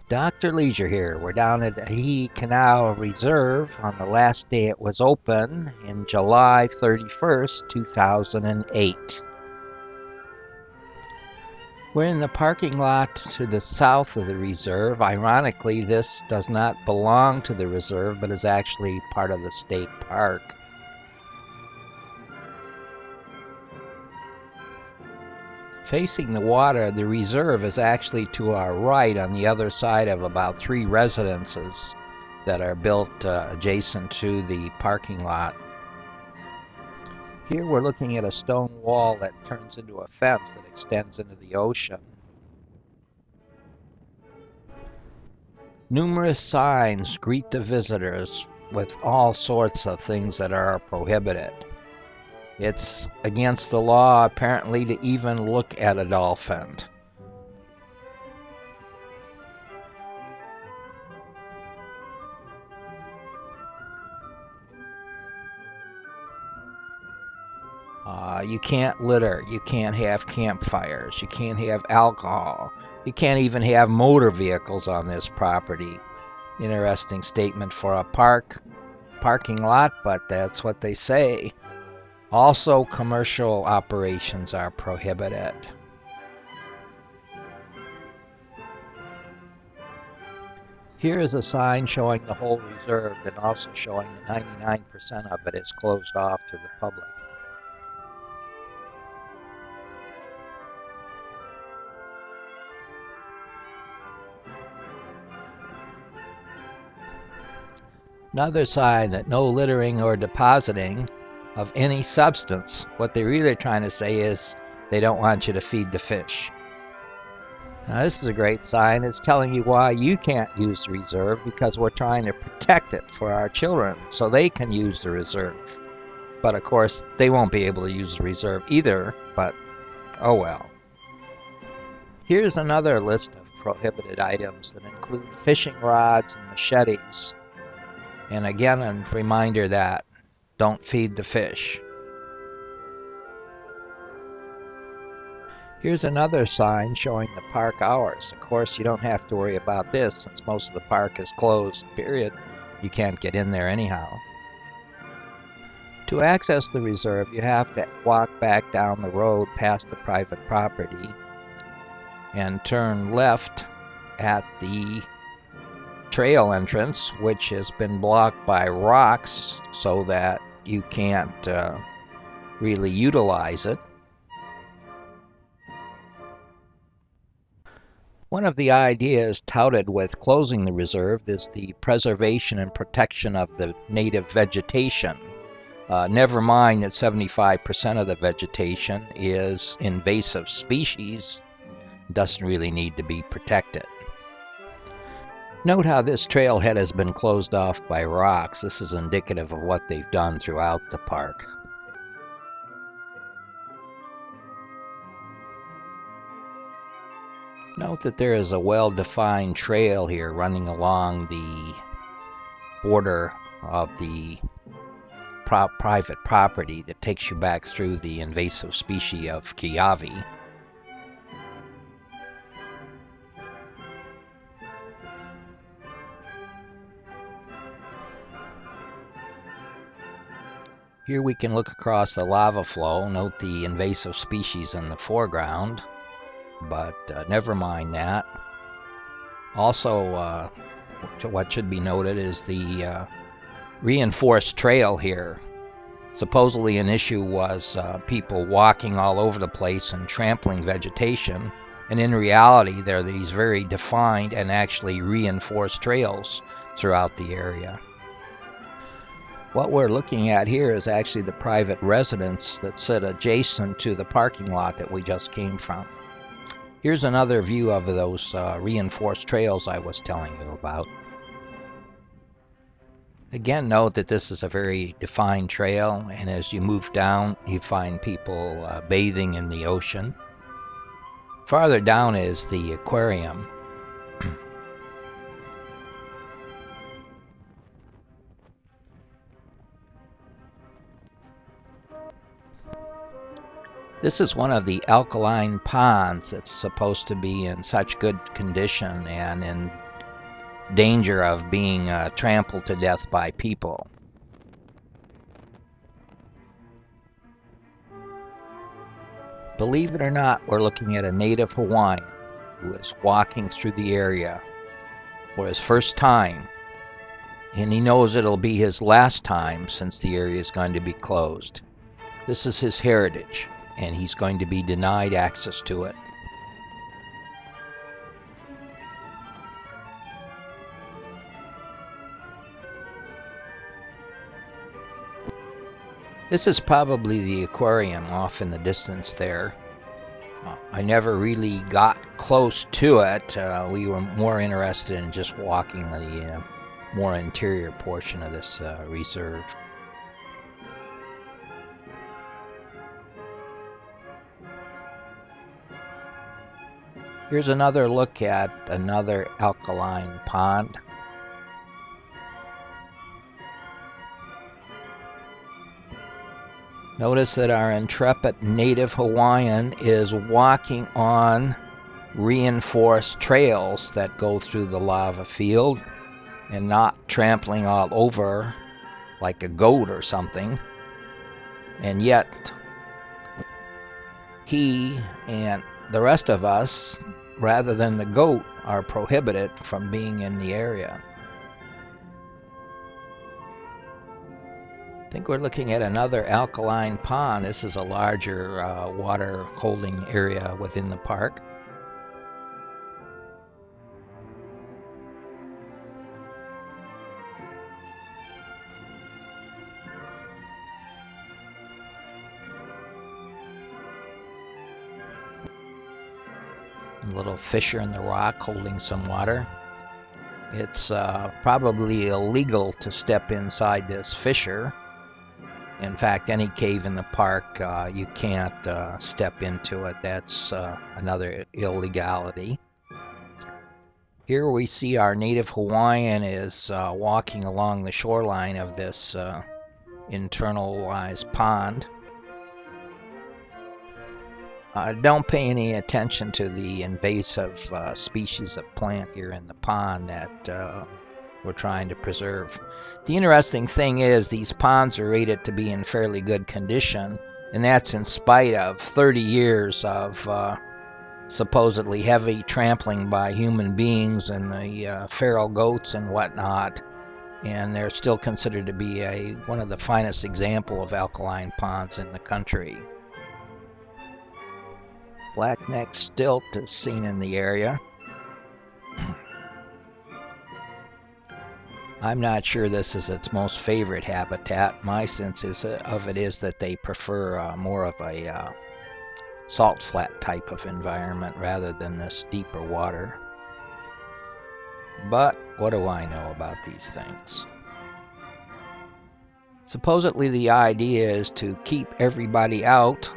Dr. Leisure here. We're down at Ahihi-Kinau Reserve on the last day it was open in July 31st, 2008. We're in the parking lot to the south of the reserve. Ironically, this does not belong to the reserve, but is actually part of the state park. Facing the water, the reserve is actually to our right on the other side of about 3 residences that are built adjacent to the parking lot. Here we're looking at a stone wall that turns into a fence that extends into the ocean. Numerous signs greet the visitors with all sorts of things that are prohibited. It's against the law, apparently, to even look at a dolphin. You can't litter, you can't have campfires, you can't have alcohol, you can't even have motor vehicles on this property. Interesting statement for a parking lot, but that's what they say. Also, commercial operations are prohibited. Here is a sign showing the whole reserve and also showing that 99% of it is closed off to the public. Another sign that no littering or depositing of any substance. What they're really trying to say is they don't want you to feed the fish. Now, this is a great sign. It's telling you why you can't use the reserve, because we're trying to protect it for our children so they can use the reserve. But of course, they won't be able to use the reserve either, but oh well. Here's another list of prohibited items that include fishing rods and machetes. And again, a reminder that don't feed the fish. Here's another sign showing the park hours. Of course, you don't have to worry about this since most of the park is closed, period. You can't get in there anyhow. To access the reserve, you have to walk back down the road past the private property and turn left at the trail entrance, which has been blocked by rocks so that you can't really utilize it. One of the ideas touted with closing the reserve is the preservation and protection of the native vegetation. Never mind that 75% of the vegetation is invasive species, doesn't really need to be protected. Note how this trailhead has been closed off by rocks. This is indicative of what they've done throughout the park. Note that there is a well-defined trail here running along the border of the private property that takes you back through the invasive species of Kiavi. Here we can look across the lava flow, note the invasive species in the foreground, but never mind that. Also, what should be noted is the reinforced trail here. Supposedly an issue was people walking all over the place and trampling vegetation, and in reality there are these very defined and actually reinforced trails throughout the area. What we're looking at here is actually the private residence that sit adjacent to the parking lot that we just came from. Here's another view of those reinforced trails I was telling you about. Again, note that this is a very defined trail, and as you move down, you find people bathing in the ocean. Farther down is the aquarium. This is one of the alkaline ponds that's supposed to be in such good condition and in danger of being trampled to death by people. Believe it or not, we're looking at a native Hawaiian who is walking through the area for his first time, and he knows it'll be his last time since the area is going to be closed. This is his heritage, and he's going to be denied access to it. This is probably the aquarium off in the distance there. I never really got close to it. We were more interested in just walking the more interior portion of this reserve. Here's another look at another alkaline pond. Notice that our intrepid native Hawaiian is walking on reinforced trails that go through the lava field and not trampling all over like a goat or something. And yet, he and the rest of us, rather than the goat, are prohibited from being in the area. I think we're looking at another alkaline pond. This is a larger water holding area within the park. A little fissure in the rock holding some water. It's probably illegal to step inside this fissure. In fact, any cave in the park, you can't step into it. That's another illegality. Here we see our native Hawaiian is walking along the shoreline of this internalized pond. Don't pay any attention to the invasive species of plant here in the pond that we're trying to preserve. The interesting thing is these ponds are rated to be in fairly good condition, and that's in spite of 30 years of supposedly heavy trampling by human beings and the feral goats and whatnot, and they're still considered to be one of the finest examples of alkaline ponds in the country. Blackneck stilt is seen in the area. I'm not sure this is its most favorite habitat. My sense of it is that they prefer more of a salt flat type of environment rather than this deeper water. But what do I know about these things? Supposedly the idea is to keep everybody out,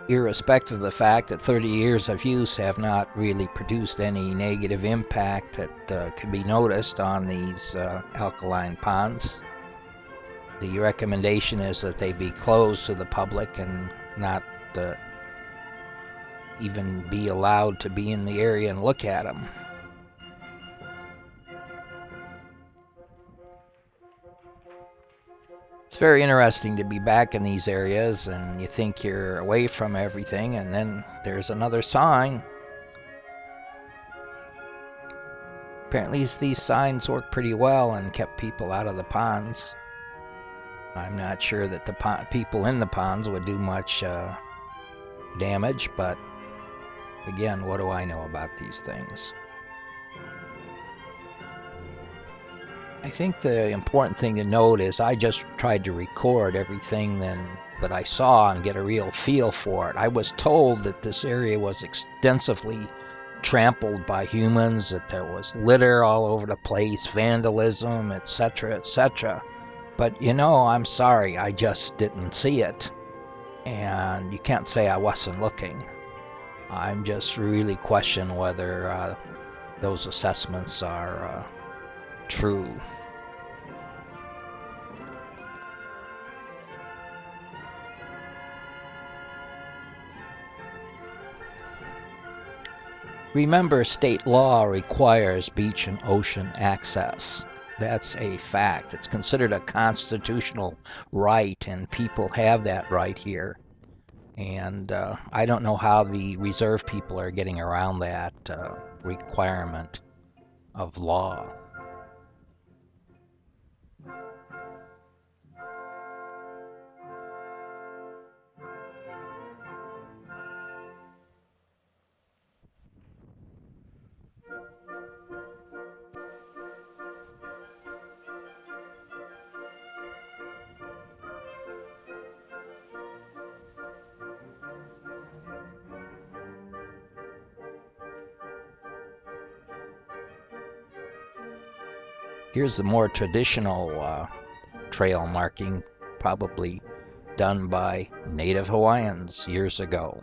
irrespective of the fact that 30 years of use have not really produced any negative impact that can be noticed on these alkaline ponds. The recommendation is that they be closed to the public and not even be allowed to be in the area and look at them. It's very interesting to be back in these areas, and you think you're away from everything, and then there's another sign. Apparently these signs work pretty well and kept people out of the ponds. I'm not sure that the people in the ponds would do much damage, but again, what do I know about these things? I think the important thing to note is I just tried to record everything that I saw and get a real feel for it. I was told that this area was extensively trampled by humans, that there was litter all over the place, vandalism, etc., etc. But you know, I'm sorry, I just didn't see it. And you can't say I wasn't looking. I'm just really questioning whether those assessments are true. Remember, state law requires beach and ocean access. That's a fact. It's considered a constitutional right, and people have that right here. And I don't know how the reserve people are getting around that requirement of law. Here's the more traditional trail marking, probably done by Native Hawaiians years ago.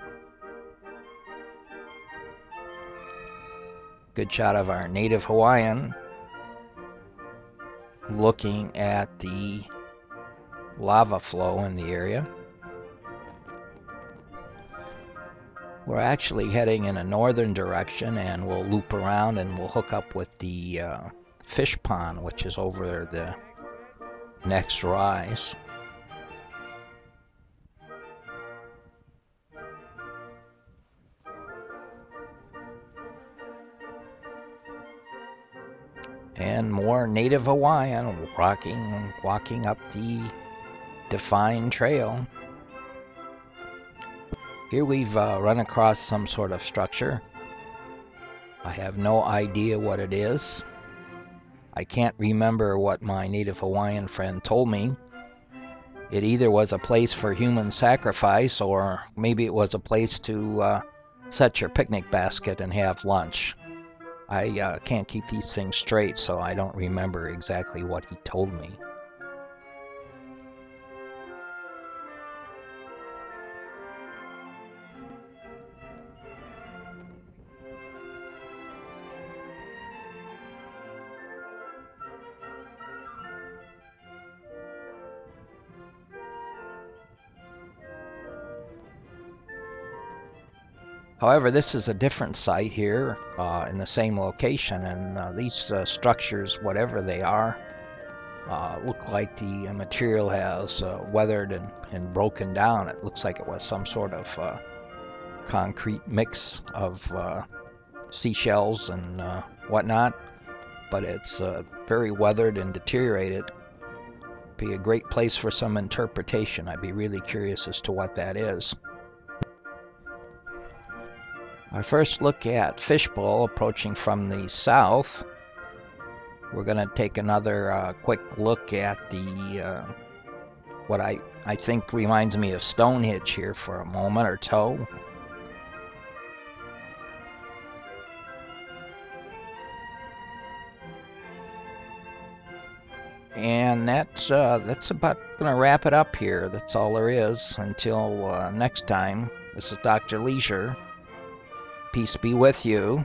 Good shot of our Native Hawaiian looking at the lava flow in the area. We're actually heading in a northern direction, and we'll loop around and we'll hook up with the fish pond, which is over the next rise. And more Native Hawaiian walking up the defined trail. Here we've run across some sort of structure. I have no idea what it is. I can't remember what my Native Hawaiian friend told me. It either was a place for human sacrifice, or maybe it was a place to set your picnic basket and have lunch. I can't keep these things straight, so I don't remember exactly what he told me. However, this is a different site here in the same location, and these structures, whatever they are, look like the material has weathered and broken down. It looks like it was some sort of concrete mix of seashells and whatnot, but it's very weathered and deteriorated. Be a great place for some interpretation. I'd be really curious as to what that is. Our first look at Fishbowl approaching from the south. We're going to take another quick look at the what I think reminds me of Stonehenge here for a moment or so. And that's about going to wrap it up here. That's all there is. Until next time, this is Dr. Leisure. Peace be with you.